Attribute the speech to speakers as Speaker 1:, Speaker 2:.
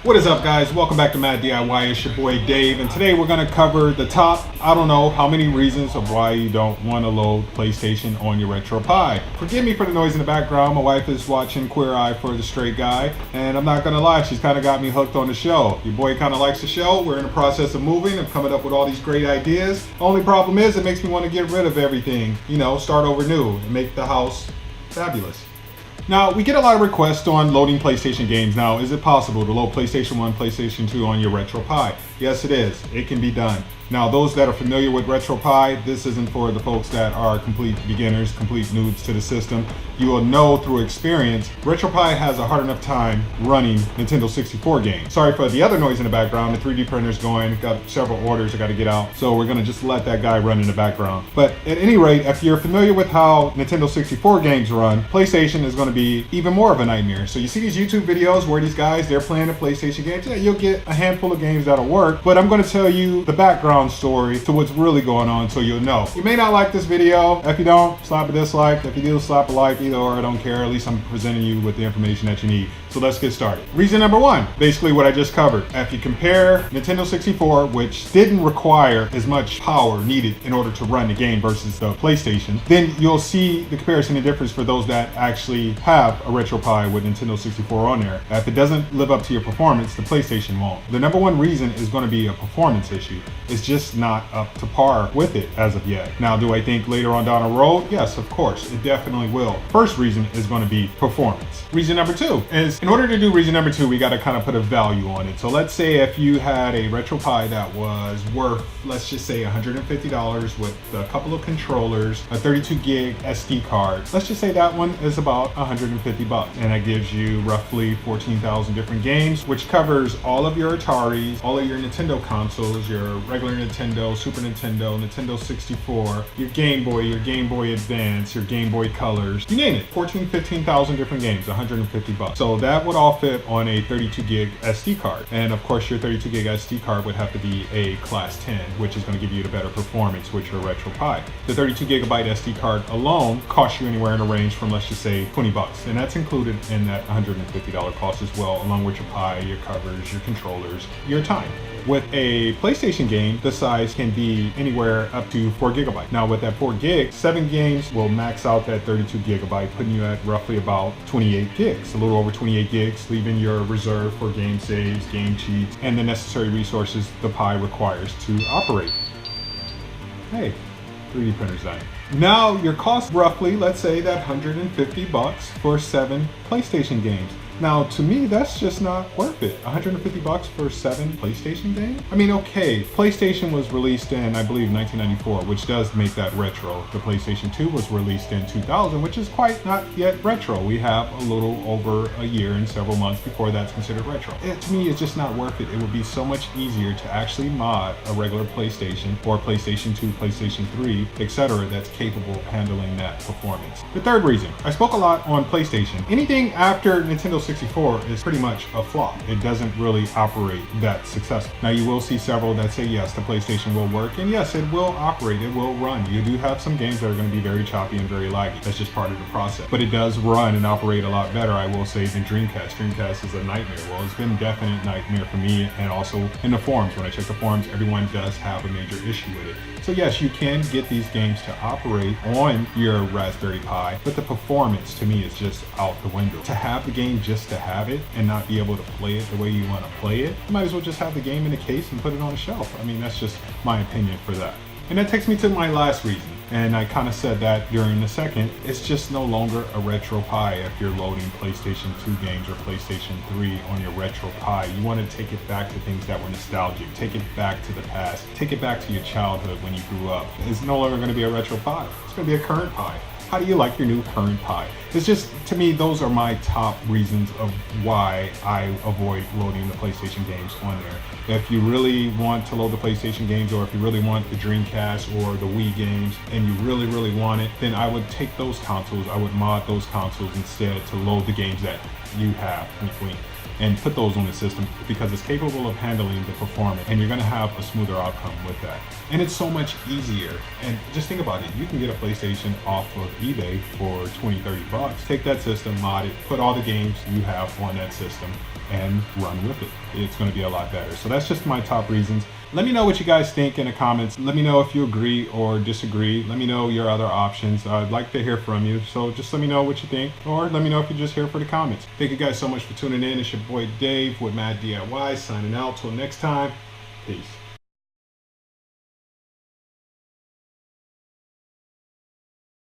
Speaker 1: What is up, guys? Welcome back to Mad DIY. It's your boy Dave, and today we're going to cover the top, I don't know how many reasons of why you don't want to load PlayStation on your RetroPie. Forgive me for the noise in the background. My wife is watching Queer Eye for the Straight Guy, and I'm not going to lie, she's kind of got me hooked on the show. Your boy kind of likes the show. We're in the process of moving and coming up with all these great ideas. Only problem is it makes me want to get rid of everything, start over new and make the house fabulous. Now, we get a lot of requests on loading PlayStation games. Now, is it possible to load PlayStation 1, PlayStation 2 on your RetroPie? Yes, it is. It can be done. Now, those that are familiar with RetroPie, this isn't for the folks that are complete beginners, complete noobs to the system. You will know through experience, RetroPie has a hard enough time running Nintendo 64 games. Sorry for the other noise in the background. The 3D printer's going, got several orders I got to get out. So we're going to just let that guy run in the background. But at any rate, if you're familiar with how Nintendo 64 games run, PlayStation is going to be even more of a nightmare. So you see these YouTube videos where these guys, they're playing the PlayStation games. Yeah, you'll get a handful of games that'll work, but I'm going to tell you the background story to what's really going on so you'll know. You may not like this video. If you don't, slap a dislike. If you do, slap a like. Either or, I don't care. At least I'm presenting you with the information that you need. So let's get started. Reason number one, basically what I just covered. If you compare Nintendo 64, which didn't require as much power needed in order to run the game versus the PlayStation, then you'll see the comparison and difference for those that actually have a RetroPie with Nintendo 64 on there. If it doesn't live up to your performance, the PlayStation won't. The number one reason is going to be a performance issue. It's just not up to par with it as of yet. Now, do I think later on down the road? Yes, of course, it definitely will. First reason is going to be performance. Reason number two is, in order to do reason number two, we got to kind of put a value on it. So let's say if you had a RetroPie that was worth, let's just say $150 with a couple of controllers, a 32 gig SD card. Let's just say that one is about $150, and that gives you roughly 14,000 different games, which covers all of your Ataris, all of your Nintendo consoles, your regular Nintendo, Super Nintendo, Nintendo 64, your Game Boy Advance, your Game Boy Colors, you name it. 15,000 different games, $150. So that would all fit on a 32 gig SD card. And of course, your 32 gig SD card would have to be a class 10, which is going to give you the better performance with your RetroPie. The 32 gigabyte SD card alone costs you anywhere in a range from, let's just say, $20. And that's included in that $150 cost as well, along with your Pi, your covers, your controllers, your time. With a PlayStation game, the size can be anywhere up to 4 gigabytes. Now with that 4 gig, 7 games will max out that 32 gigabyte, putting you at roughly about 28 gigs, a little over 28 gigs, leaving your reserve for game saves, game cheats, and the necessary resources the Pi requires to operate. Hey, 3D printer's done. Now your cost roughly, let's say that $150 for 7 PlayStation games. Now, to me, that's just not worth it. $150 for 7 PlayStation games? I mean, okay, PlayStation was released in, I believe, 1994, which does make that retro. The PlayStation 2 was released in 2000, which is quite not yet retro. We have a little over a year and several months before that's considered retro. To me, it's just not worth it. It would be so much easier to actually mod a regular PlayStation or PlayStation 2, PlayStation 3, etc. that's capable of handling that performance. The third reason, I spoke a lot on PlayStation. Anything after Nintendo 64 is pretty much a flop. It doesn't really operate that successful. Now you will see several that say yes, the PlayStation will work, and yes, it will operate, it will run. You do have some games that are going to be very choppy and very laggy. That's just part of the process. But it does run and operate a lot better, I will say, than Dreamcast. Dreamcast is a nightmare. Well, it's been a definite nightmare for me, and also in the forums. When I check the forums, everyone does have a major issue with it. So yes, you can get these games to operate on your Raspberry Pi, but the performance to me is just out the window. To have the game just to have it and not be able to play it the way you want to play it, you might as well just have the game in a case and put it on a shelf. I mean, that's just my opinion for that. And that takes me to my last reason. And I kind of said that during the second, it's just no longer a RetroPie if you're loading PlayStation 2 games or PlayStation 3 on your RetroPie. You want to take it back to things that were nostalgic, take it back to the past, take it back to your childhood when you grew up. It's no longer going to be a RetroPie. It's going to be a current Pi. How do you like your new current Pi? It's just, to me, those are my top reasons of why I avoid loading the PlayStation games on there. If you really want to load the PlayStation games, or if you really want the Dreamcast or the Wii games, and you really want it, then I would take those consoles, I would mod those consoles instead to load the games that you have. and put those on the system because it's capable of handling the performance, and you're going to have a smoother outcome with that. And it's so much easier. And just think about it, you can get a PlayStation off of eBay for 20-30 bucks. Take that system, mod it, put all the games you have on that system and run with it. It's going to be a lot better. So that's just my top reasons. Let me know what you guys think in the comments. Let me know if you agree or disagree. Let me know your other options. I'd like to hear from you. So just let me know what you think, or let me know if you're just here for the comments. Thank you guys so much for tuning in. It's your boy Dave with Mad DIY signing out. Till next time, peace.